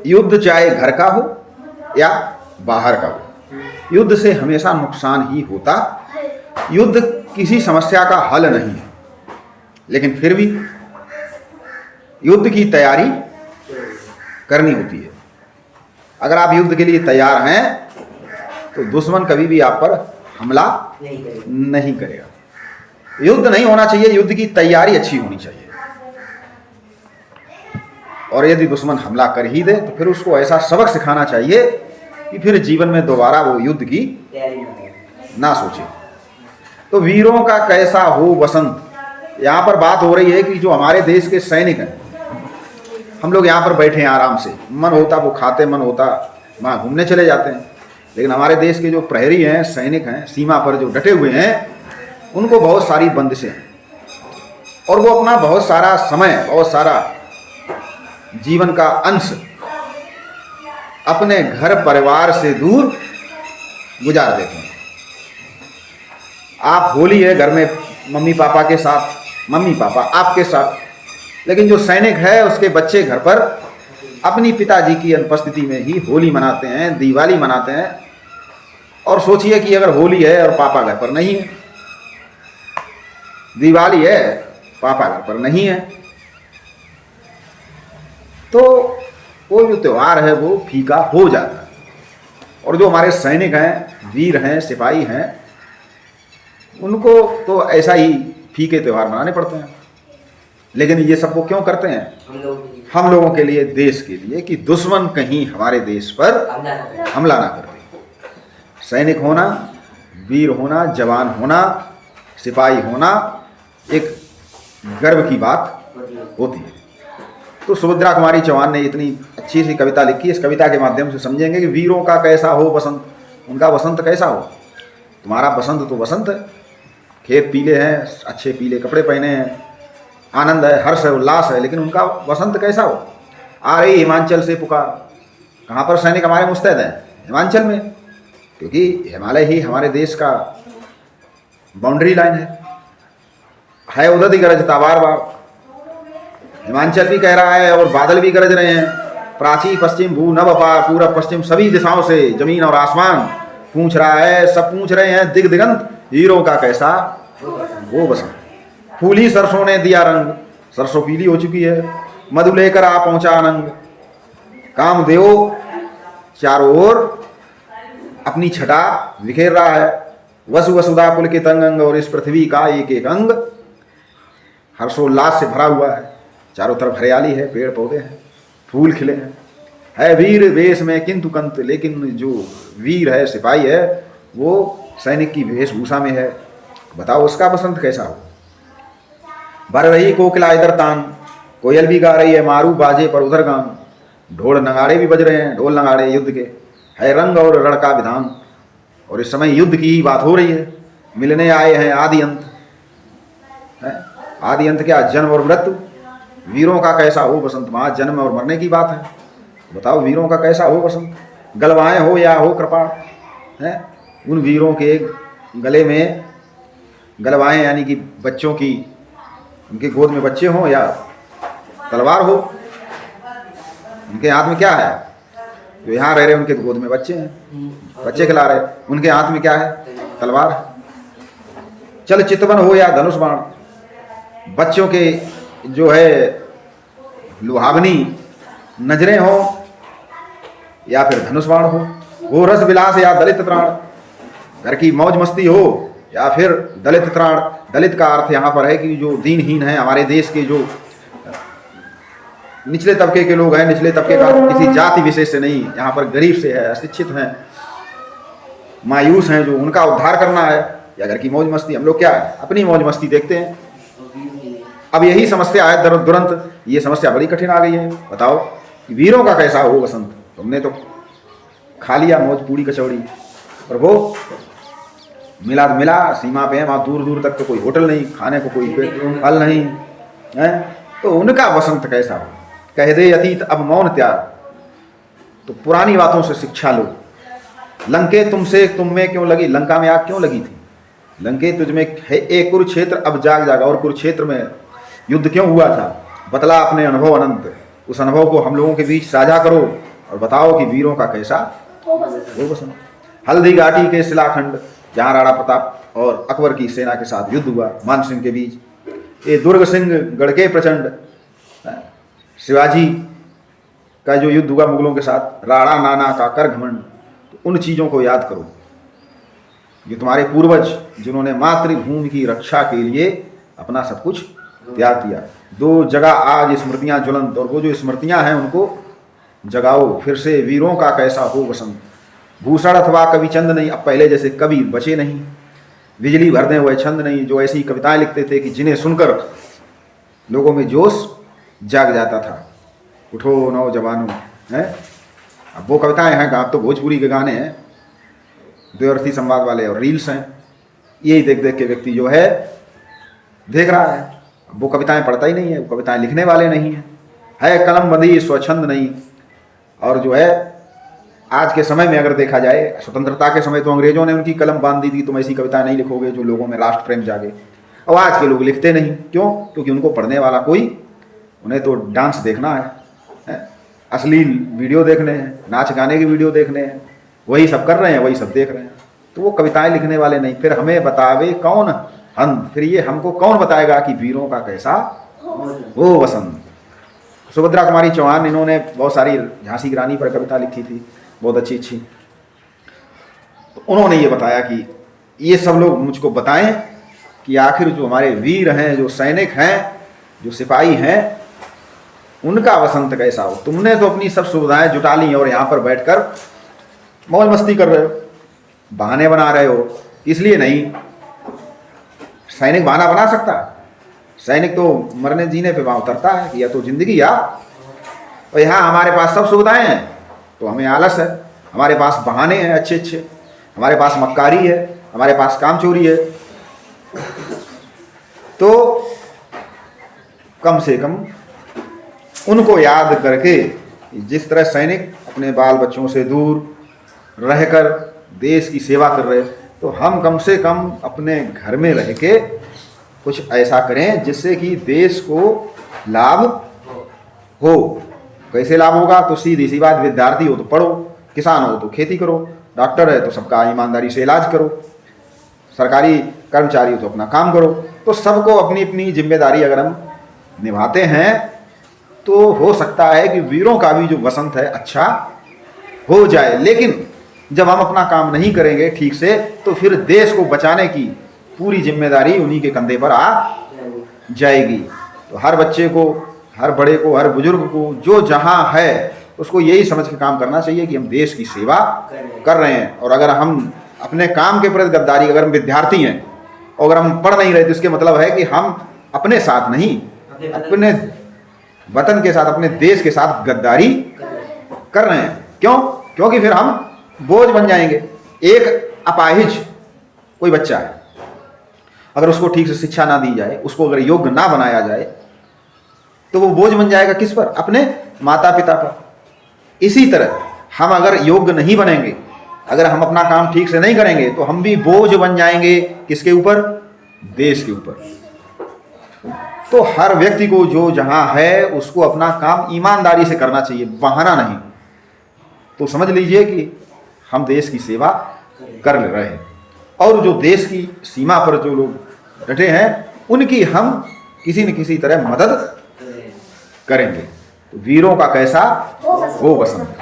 युद्ध चाहे घर का हो या बाहर का हो, युद्ध से हमेशा नुकसान ही होता। युद्ध किसी समस्या का हल नहीं है, लेकिन फिर भी युद्ध की तैयारी करनी होती है। अगर आप युद्ध के लिए तैयार हैं तो दुश्मन कभी भी आप पर हमला नहीं करेगा। युद्ध नहीं होना चाहिए, युद्ध की तैयारी अच्छी होनी चाहिए। और यदि दुश्मन हमला कर ही दे तो फिर उसको ऐसा सबक सिखाना चाहिए कि फिर जीवन में दोबारा वो युद्ध की ना सोचे। तो वीरों का कैसा हो बसंत, यहाँ पर बात हो रही है कि जो हमारे देश के सैनिक हैं, हम लोग यहाँ पर बैठे हैं आराम से, मन होता वो खाते, मन होता वहाँ घूमने चले जाते हैं। लेकिन हमारे देश के जो प्रहरी हैं, सैनिक हैं, सीमा पर जो डटे हुए हैं, उनको बहुत सारी बंदिशें हैं और वो अपना बहुत सारा समय, बहुत सारा जीवन का अंश अपने घर परिवार से दूर गुजार देते हैं। आप होली है घर में मम्मी पापा के साथ, मम्मी पापा आपके साथ, लेकिन जो सैनिक है उसके बच्चे घर पर अपनी पिताजी की अनुपस्थिति में ही होली मनाते हैं, दिवाली मनाते हैं। और सोचिए कि अगर होली है और पापा घर पर नहीं है, दिवाली है पापा घर पर नहीं है, तो वो जो त्यौहार है वो फीका हो जाता है। और जो हमारे सैनिक हैं, वीर हैं, सिपाही हैं, उनको तो ऐसा ही फीके त्यौहार मनाने पड़ते हैं। लेकिन ये सब वो क्यों करते हैं? हम लोगों के लिए, देश के लिए, कि दुश्मन कहीं हमारे देश पर हमला ना कर दे। सैनिक होना, वीर होना, जवान होना, सिपाही होना एक गर्व की बात होती है। तो सुभद्रा कुमारी चौहान ने इतनी अच्छी सी कविता लिखी। इस कविता के माध्यम से समझेंगे कि वीरों का कैसा हो बसंत, उनका बसंत कैसा हो। तुम्हारा बसंत तो बसंत है, खेत पीले हैं, अच्छे पीले कपड़े पहने हैं, आनंद है, हर्ष है, उल्लास है, लेकिन उनका बसंत कैसा हो। आ रही हिमाचल से पुकार। कहाँ पर सैनिक हमारे मुस्तैद हैं? हिमाचल में, क्योंकि हिमालय ही हमारे देश का बाउंड्री लाइन है उदय गरजता बार बार। हिमाचल भी कह रहा है और बादल भी गरज रहे हैं। प्राची पश्चिम भू नभ अपार, पूरब पश्चिम सभी दिशाओं से जमीन और आसमान पूछ रहा है, सब पूछ रहे हैं दिग दिगंत, हीरों का कैसा वो बसंत। फूली सरसों ने दिया रंग, सरसों पीली हो चुकी है, मधु लेकर आ पहुंचा आनंद। कामदेव चारों ओर अपनी छटा बिखेर रहा है। वसु वसुधा पुलकित अंग, और इस पृथ्वी का एक एक अंग हर्षोल्लास से भरा हुआ है। चारों तरफ हरियाली है, पेड़ पौधे हैं, फूल खिले हैं। है वीर वेश में किंतु कंत, लेकिन जो वीर है, सिपाही है, वो सैनिक की वेशभूषा में है। बताओ उसका बसंत कैसा हो। भर रही कोकिला इधर तान, कोयल भी गा रही है मारू बाजे पर उधर गान। ढोल नगाड़े भी बज रहे हैं, ढोल नगाड़े युद्ध के, है रंग और रण का विधान। और इस समय युद्ध की ही बात हो रही है। मिलने आए हैं आदि अंत, है आदि अंत क्या? जन्म और मृत्यु। वीरों का कैसा हो बसंत, वहाँ जन्म और मरने की बात है। बताओ वीरों का कैसा हो बसंत। गलवाएं हो या हो कृपाण, है उन वीरों के गले में गलवाएं, यानी कि बच्चों की, उनके गोद में बच्चे हों या तलवार हो। उनके हाथ में क्या है? जो यहाँ रह रहे उनके गोद में बच्चे हैं, बच्चे खिला रहे, उनके हाथ में क्या है? तलवार है। चल चितवन हो या धनुष बाण, बच्चों के जो है लुभावनी नजरें हो या फिर धनुष बाण हो रस विलास या दलित त्राण, घर की मौज मस्ती हो या फिर दलित त्राण। दलित का अर्थ यहाँ पर है कि जो दीनहीन है, हमारे देश के जो निचले तबके के लोग हैं, निचले तबके का किसी जाति विशेष से नहीं, यहाँ पर गरीब से है, अशिक्षित हैं, मायूस हैं, जो उनका उद्धार करना है, या घर की मौज मस्ती। हम लोग क्या है, अपनी मौज मस्ती देखते हैं। अब यही समस्या है तुरंत, ये समस्या बड़ी कठिन आ गई है। बताओ वीरों का कैसा हो बसंत। तुमने तो खा लिया मौज पूड़ी कचौड़ी, और वो मिला सीमा पे है, वहाँ दूर दूर तक तो कोई होटल नहीं, खाने को कोई फल नहीं है, तो उनका बसंत कैसा हो। कह दे अतीत अब मौन त्याग, तो पुरानी बातों से शिक्षा लो। लंके तुम में क्यों लगी, लंका में आग क्यों लगी थी? लंके तुझमें है एक कुरुक्षेत्र अब जाग जागा, और कुरुक्षेत्र में युद्ध क्यों हुआ था? बतला अपने अनुभव अनंत, उस अनुभव को हम लोगों के बीच साझा करो और बताओ कि वीरों का कैसा हो वसंत। हल्दी घाटी के शिलाखंड जहाँ राणा प्रताप और अकबर की सेना के साथ युद्ध हुआ मान सिंह के बीच, ये दुर्ग सिंह गढ़के प्रचंड, शिवाजी का जो युद्ध हुआ मुगलों के साथ, राणा नाना का कर घमंड, तो उन चीज़ों को याद करो। ये तुम्हारे पूर्वज जिन्होंने मातृभूमि की रक्षा के लिए अपना सब कुछ त्याग दिया। दो जगह आज स्मृतियां ज्वलंत, और वो जो स्मृतियां हैं उनको जगाओ फिर से। वीरों का कैसा हो वसंत। भूषण अथवा कवि चंद नहीं, अब पहले जैसे कवि बचे नहीं, बिजली भर दें वह छंद नहीं, जो ऐसी कविताएं लिखते थे कि जिन्हें सुनकर लोगों में जोश जाग जाता था। उठो नौजवानों, हैं। अब वो कविताएं हैं, आप तो भोजपुरी के गाने हैं, द्व्यर्थी संवाद वाले और रील्स हैं, यही देख देख के व्यक्ति जो है देख रहा है। वो कविताएं पढ़ता ही नहीं है, वो कविताएं लिखने वाले नहीं है कलम बंदी स्वच्छंद नहीं। और जो है आज के समय में अगर देखा जाए, स्वतंत्रता के समय तो अंग्रेजों ने उनकी कलम बांध दी थी, तुम ऐसी कविताएं नहीं लिखोगे जो लोगों में राष्ट्र प्रेम जागे। और आज के लोग लिखते नहीं, क्यों? क्योंकि उनको पढ़ने वाला कोई, उन्हें तो डांस देखना है, अश्लील वीडियो देखने हैं, नाच गाने की वीडियो देखने हैं, वही सब कर रहे हैं, वही सब देख रहे हैं। तो वो कविताएं लिखने वाले नहीं। फिर हमें बतावे कौन हम, फिर ये हमको कौन बताएगा कि वीरों का कैसा हो वसंत। सुभद्रा कुमारी चौहान, इन्होंने बहुत सारी झांसी की रानी पर कविता लिखी थी, बहुत अच्छी अच्छी। तो उन्होंने ये बताया कि ये सब लोग मुझको बताएं कि आखिर जो हमारे वीर हैं, जो सैनिक हैं, जो सिपाही हैं, उनका वसंत कैसा हो। तुमने तो अपनी सब सुविधाएं जुटा ली और यहाँ पर बैठकर मौज मस्ती कर रहे हो, बहाने बना रहे हो। इसलिए नहीं, सैनिक बहाना बना सकता है? सैनिक तो मरने जीने पे वहाँ उतरता है कि या तो जिंदगी या, और यहाँ हमारे पास सब सुविधाएं हैं तो हमें आलस है, हमारे पास बहाने हैं अच्छे अच्छे, हमारे पास मक्कारी है, हमारे पास कामचोरी है। तो कम से कम उनको याद करके, जिस तरह सैनिक अपने बाल बच्चों से दूर रहकर देश की सेवा कर रहे, तो हम कम से कम अपने घर में रह के कुछ ऐसा करें जिससे कि देश को लाभ हो। कैसे लाभ होगा? तो सीधी सी बात, विद्यार्थी हो तो पढ़ो, किसान हो तो खेती करो, डॉक्टर है तो सबका ईमानदारी से इलाज करो, सरकारी कर्मचारी हो तो अपना काम करो। तो सबको अपनी अपनी जिम्मेदारी अगर हम निभाते हैं तो हो सकता है कि वीरों का भी जो वसंत है अच्छा हो जाए। लेकिन जब हम अपना काम नहीं करेंगे ठीक से, तो फिर देश को बचाने की पूरी जिम्मेदारी उन्हीं के कंधे पर आ जाएगी। तो हर बच्चे को, हर बड़े को, हर बुजुर्ग को, जो जहाँ है उसको यही समझ के काम करना चाहिए कि हम देश की सेवा कर रहे हैं। और अगर हम अपने काम के प्रति गद्दारी, अगर हम विद्यार्थी हैं और अगर हम पढ़ नहीं रहे, तो इसके मतलब है कि हम अपने साथ नहीं, अपने वतन के साथ, अपने देश के साथ गद्दारी कर रहे हैं। क्यों? क्योंकि फिर हम बोझ बन जाएंगे। एक अपाहिज कोई बच्चा है, अगर उसको ठीक से शिक्षा ना दी जाए, उसको अगर योग्य ना बनाया जाए, तो वो बोझ बन जाएगा किस पर? अपने माता पिता पर। इसी तरह हम अगर योग्य नहीं बनेंगे, अगर हम अपना काम ठीक से नहीं करेंगे, तो हम भी बोझ बन जाएंगे किसके ऊपर? देश के ऊपर। तो हर व्यक्ति को जो जहां है उसको अपना काम ईमानदारी से करना चाहिए, बहाना नहीं। तो समझ लीजिए कि हम देश की सेवा कर रहे हैं, और जो देश की सीमा पर जो लोग डटे हैं उनकी हम किसी न किसी तरह मदद करेंगे। तो वीरों का कैसा हो वसंत।